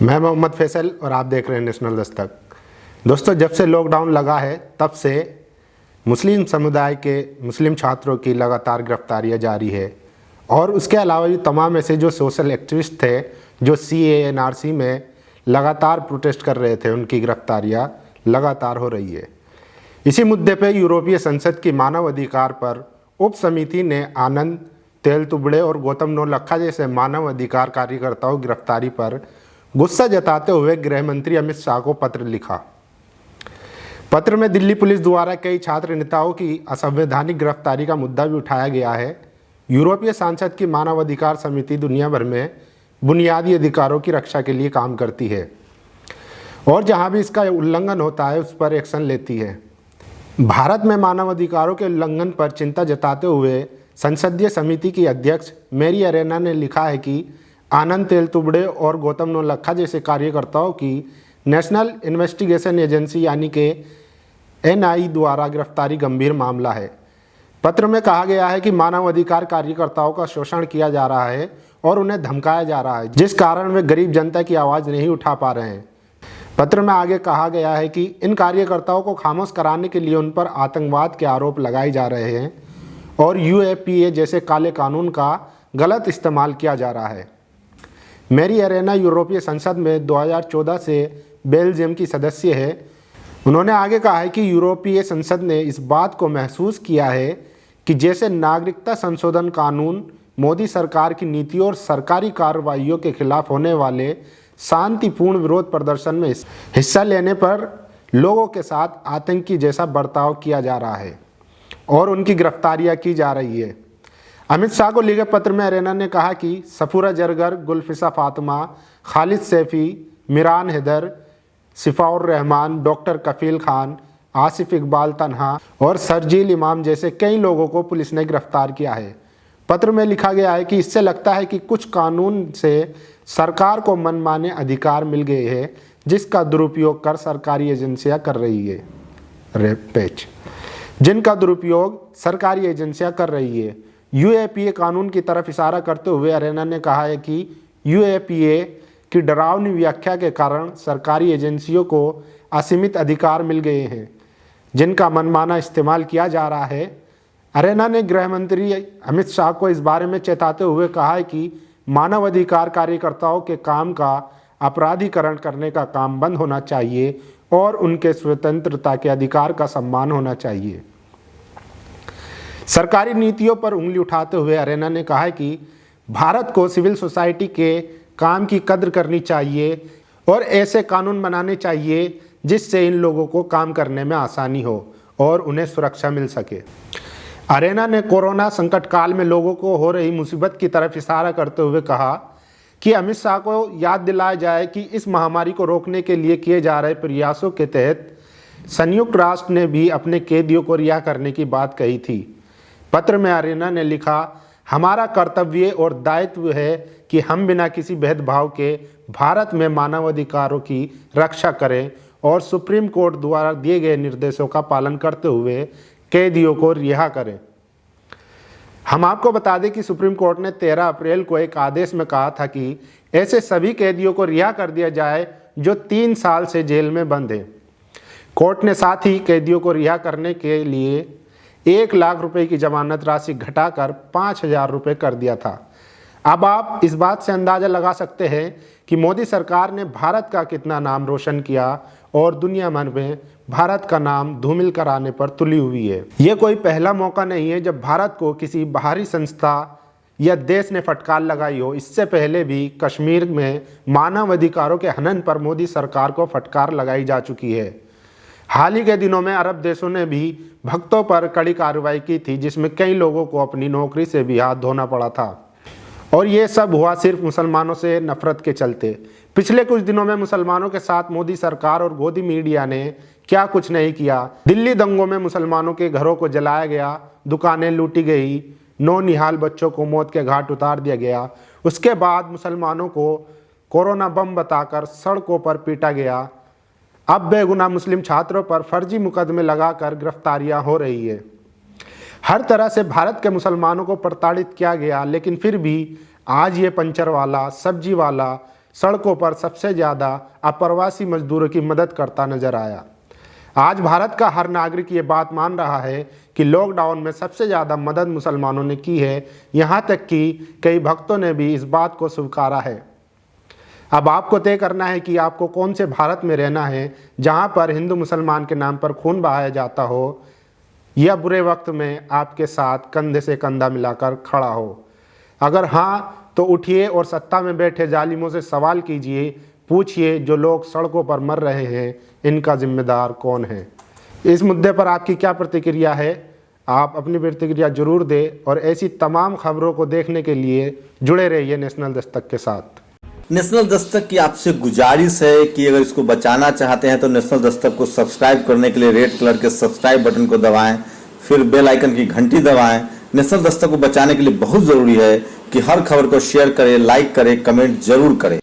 मैं मोहम्मद फैसल और आप देख रहे हैं नेशनल दस्तक। दोस्तों, जब से लॉकडाउन लगा है तब से मुस्लिम समुदाय के मुस्लिम छात्रों की लगातार गिरफ्तारियां जारी है और उसके अलावा भी तमाम ऐसे जो सोशल एक्टिविस्ट थे जो CAA-NRC में लगातार प्रोटेस्ट कर रहे थे, उनकी गिरफ्तारियां लगातार हो रही है। इसी मुद्दे पर यूरोपीय संसद की मानव अधिकार पर उप समिति ने आनंद तेलतुबड़े और गौतम नौलखा जैसे मानव अधिकार कार्यकर्ताओं की गिरफ्तारी पर गुस्सा जताते हुए गृह मंत्री अमित शाह को पत्र लिखा। पत्र में दिल्ली पुलिस द्वारा कई छात्र नेताओं की असंवैधानिक गिरफ्तारी का मुद्दा भी उठाया गया है। यूरोपीय संसद की मानव अधिकार समिति दुनिया भर में बुनियादी अधिकारों की रक्षा के लिए काम करती है और जहां भी इसका उल्लंघन होता है उस पर एक्शन लेती है। भारत में मानव अधिकारों के उल्लंघन पर चिंता जताते हुए संसदीय समिति की अध्यक्ष मैरी अरेना ने लिखा है कि आनंद तेलतुबड़े और गौतम नौलखा जैसे कार्यकर्ताओं की नेशनल इन्वेस्टिगेशन एजेंसी यानी कि NI द्वारा गिरफ्तारी गंभीर मामला है। पत्र में कहा गया है कि मानव अधिकार कार्यकर्ताओं का शोषण किया जा रहा है और उन्हें धमकाया जा रहा है, जिस कारण वे गरीब जनता की आवाज़ नहीं उठा पा रहे हैं। पत्र में आगे कहा गया है कि इन कार्यकर्ताओं को खामोश कराने के लिए उन पर आतंकवाद के आरोप लगाए जा रहे हैं और UAPA जैसे काले कानून का गलत इस्तेमाल किया जा रहा है। मैरी अरेना यूरोपीय संसद में 2014 से बेल्जियम की सदस्य है। उन्होंने आगे कहा है कि यूरोपीय संसद ने इस बात को महसूस किया है कि जैसे नागरिकता संशोधन कानून मोदी सरकार की नीतियों और सरकारी कार्रवाइयों के खिलाफ होने वाले शांतिपूर्ण विरोध प्रदर्शन में हिस्सा लेने पर लोगों के साथ आतंकी जैसा बर्ताव किया जा रहा है और उनकी गिरफ्तारियां की जा रही है। अमित शाह को लिखे पत्र में अरेना ने कहा कि सफूरा जरगर, गुलफिसा फातिमा, खालिद सैफी, मिरान हैदर, सिफाउर रहमान, डॉक्टर कफील खान, आसिफ इकबाल तन्हा और सरजील इमाम जैसे कई लोगों को पुलिस ने गिरफ्तार किया है। पत्र में लिखा गया है कि इससे लगता है कि कुछ कानून से सरकार को मनमाने अधिकार मिल गए हैं जिसका दुरुपयोग कर सरकारी एजेंसियां कर रही है जिनका दुरुपयोग सरकारी एजेंसियां कर रही है। UAPA कानून की तरफ इशारा करते हुए अरेना ने कहा है कि UAPA की डरावनी व्याख्या के कारण सरकारी एजेंसियों को असीमित अधिकार मिल गए हैं जिनका मनमाना इस्तेमाल किया जा रहा है। अरेना ने गृह मंत्री अमित शाह को इस बारे में चेताते हुए कहा है कि मानव अधिकार कार्यकर्ताओं के काम का अपराधीकरण करने का काम बंद होना चाहिए और उनके स्वतंत्रता के अधिकार का सम्मान होना चाहिए। सरकारी नीतियों पर उंगली उठाते हुए अरेना ने कहा है कि भारत को सिविल सोसाइटी के काम की कद्र करनी चाहिए और ऐसे कानून बनाने चाहिए जिससे इन लोगों को काम करने में आसानी हो और उन्हें सुरक्षा मिल सके। अरेना ने कोरोना संकट काल में लोगों को हो रही मुसीबत की तरफ इशारा करते हुए कहा कि अमित शाह को याद दिलाया जाए कि इस महामारी को रोकने के लिए किए जा रहे प्रयासों के तहत संयुक्त राष्ट्र ने भी अपने कैदियों को रिहा करने की बात कही थी। पत्र में अरेना ने लिखा, हमारा कर्तव्य और दायित्व है कि हम बिना किसी भेदभाव के भारत में मानवाधिकारों की रक्षा करें और सुप्रीम कोर्ट द्वारा दिए गए निर्देशों का पालन करते हुए कैदियों को रिहा करें। हम आपको बता दें कि सुप्रीम कोर्ट ने 13 अप्रैल को एक आदेश में कहा था कि ऐसे सभी कैदियों को रिहा कर दिया जाए जो 3 साल से जेल में बंद हैं। कोर्ट ने साथ ही कैदियों को रिहा करने के लिए 1 लाख रुपए की जमानत राशि घटाकर 5,000 रुपये कर दिया था। अब आप इस बात से अंदाज़ा लगा सकते हैं कि मोदी सरकार ने भारत का कितना नाम रोशन किया और दुनिया भर में भारत का नाम धूमिल कराने पर तुली हुई है। ये कोई पहला मौका नहीं है जब भारत को किसी बाहरी संस्था या देश ने फटकार लगाई हो। इससे पहले भी कश्मीर में मानव अधिकारों के हनन पर मोदी सरकार को फटकार लगाई जा चुकी है। हाल ही के दिनों में अरब देशों ने भी भक्तों पर कड़ी कार्रवाई की थी जिसमें कई लोगों को अपनी नौकरी से भी हाथ धोना पड़ा था और ये सब हुआ सिर्फ मुसलमानों से नफरत के चलते। पिछले कुछ दिनों में मुसलमानों के साथ मोदी सरकार और गोदी मीडिया ने क्या कुछ नहीं किया। दिल्ली दंगों में मुसलमानों के घरों को जलाया गया, दुकानें लूटी गई, 9 निहाल बच्चों को मौत के घाट उतार दिया गया। उसके बाद मुसलमानों को कोरोना बम बताकर सड़कों पर पीटा गया। अब बेगुनाह मुस्लिम छात्रों पर फर्जी मुकदमे लगाकर गिरफ्तारियां हो रही है। हर तरह से भारत के मुसलमानों को प्रताड़ित किया गया, लेकिन फिर भी आज ये पंचर वाला, सब्जी वाला, सड़कों पर सबसे ज़्यादा अप्रवासी मजदूरों की मदद करता नजर आया। आज भारत का हर नागरिक ये बात मान रहा है कि लॉकडाउन में सबसे ज़्यादा मदद मुसलमानों ने की है, यहाँ तक कि कई भक्तों ने भी इस बात को स्वीकारा है। अब आपको तय करना है कि आपको कौन से भारत में रहना है, जहाँ पर हिंदू मुसलमान के नाम पर खून बहाया जाता हो या बुरे वक्त में आपके साथ कंधे से कंधा मिलाकर खड़ा हो। अगर हाँ तो उठिए और सत्ता में बैठे जालिमों से सवाल कीजिए, पूछिए जो लोग सड़कों पर मर रहे हैं इनका जिम्मेदार कौन है। इस मुद्दे पर आपकी क्या प्रतिक्रिया है? आप अपनी प्रतिक्रिया जरूर दें और ऐसी तमाम खबरों को देखने के लिए जुड़े रहिए नेशनल दस्तक के साथ। नेशनल दस्तक की आपसे गुजारिश है कि अगर इसको बचाना चाहते हैं तो नेशनल दस्तक को सब्सक्राइब करने के लिए रेड कलर के सब्सक्राइब बटन को दबाएं, फिर बेल आइकन की घंटी दबाएं। नेशनल दस्तक को बचाने के लिए बहुत जरूरी है कि हर खबर को शेयर करें, लाइक करें, कमेंट जरूर करें।